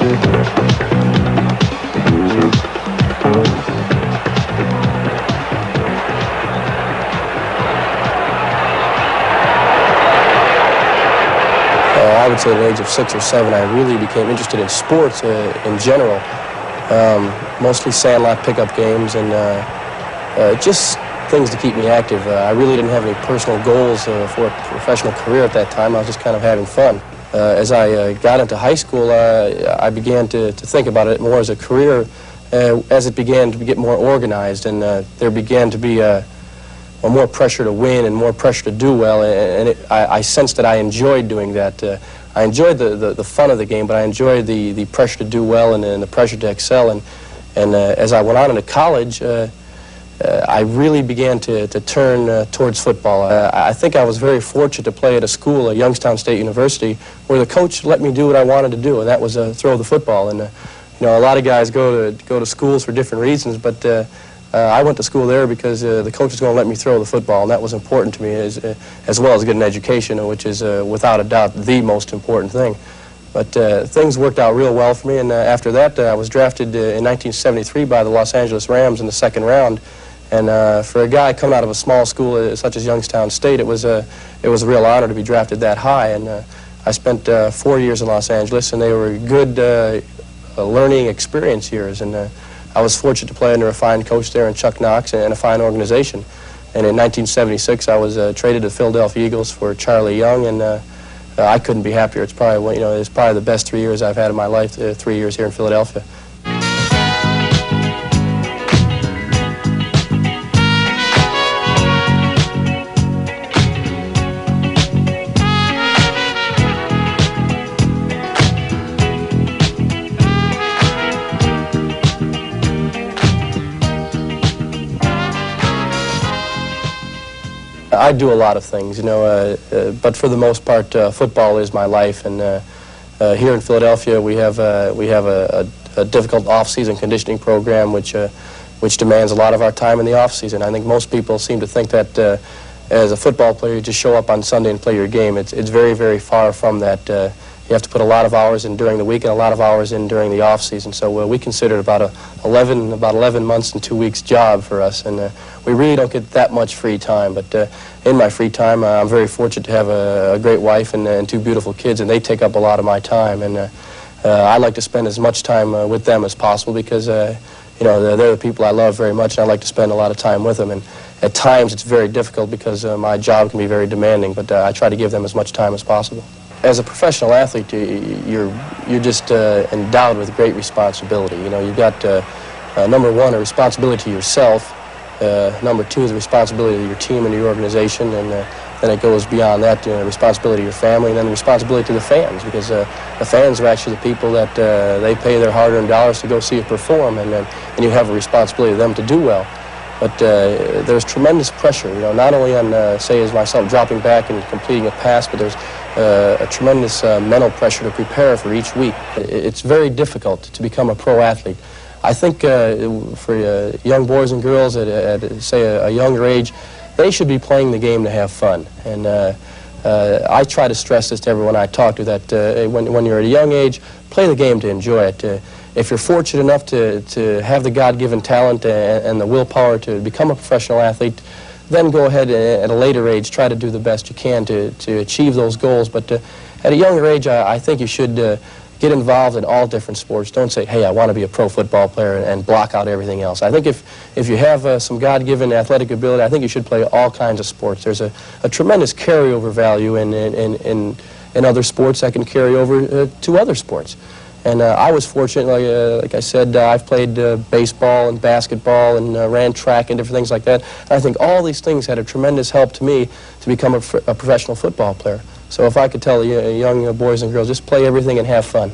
I would say at the age of 6 or 7, I really became interested in sports in general, mostly sandlot pickup games and just things to keep me active. I really didn't have any personal goals for a professional career at that time. I was just kind of having fun. As I got into high school, I began to think about it more as a career as it began to get more organized, and there began to be more pressure to win and more pressure to do well, and I sensed that I enjoyed doing that. I enjoyed the fun of the game, but I enjoyed the pressure to do well and the pressure to excel. And as I went on into college, I really began to turn towards football. I think I was very fortunate to play at a school, Youngstown State University, where the coach let me do what I wanted to do, and that was throw the football. And you know, a lot of guys go to schools for different reasons, but I went to school there because the coach was going to let me throw the football, and that was important to me, as well as get an education, which is without a doubt the most important thing. But things worked out real well for me, and after that I was drafted in 1973 by the Los Angeles Rams in the second round. And for a guy coming out of a small school such as Youngstown State, it was a real honor to be drafted that high. And I spent 4 years in Los Angeles, and they were good learning experience years. And I was fortunate to play under a fine coach there in Chuck Knox and a fine organization. And in 1976, I was traded to the Philadelphia Eagles for Charlie Young, and I couldn't be happier. It's probably, you know, it's probably the best 3 years I've had in my life. 3 years here in Philadelphia. I do a lot of things, you know, but for the most part, football is my life. And here in Philadelphia, we have a difficult off-season conditioning program, which demands a lot of our time in the off-season. I think most people seem to think that as a football player, you just show up on Sunday and play your game. It's very, very far from that. You have to put a lot of hours in during the week and a lot of hours in during the off-season. So we consider it about 11 months and 2 weeks job for us, and we really don't get that much free time. But in my free time, I'm very fortunate to have a great wife and 2 beautiful kids, and they take up a lot of my time. And I like to spend as much time with them as possible because you know, they're the people I love very much, and I like to spend a lot of time with them. And at times it's very difficult because my job can be very demanding, but I try to give them as much time as possible. As a professional athlete, you're just endowed with great responsibility. You know, you've got number one, a responsibility to yourself. Number two, the responsibility to your team and your organization, and then it goes beyond that, responsibility to your family, and then the responsibility to the fans, because the fans are actually the people that they pay their hard-earned dollars to go see you perform, and you have a responsibility to them to do well. But there's tremendous pressure, you know, not only on, say, as myself dropping back and completing a pass, but there's a tremendous mental pressure to prepare for each week. It's very difficult to become a pro athlete. I think for young boys and girls at say, a younger age, they should be playing the game to have fun. And I try to stress this to everyone I talk to, that when you're at a young age, play the game to enjoy it. If you're fortunate enough to have the God-given talent and the willpower to become a professional athlete, then go ahead at a later age, try to do the best you can to achieve those goals. But at a younger age, I think you should get involved in all different sports. Don't say, hey, I want to be a pro football player, and block out everything else. I think if you have some God-given athletic ability, I think you should play all kinds of sports. There's a tremendous carryover value in other sports that can carry over to other sports. And I was fortunate, like I said, I've played baseball and basketball and ran track and different things like that. And I think all these things had a tremendous help to me to become a professional football player. So if I could tell young boys and girls, just play everything and have fun.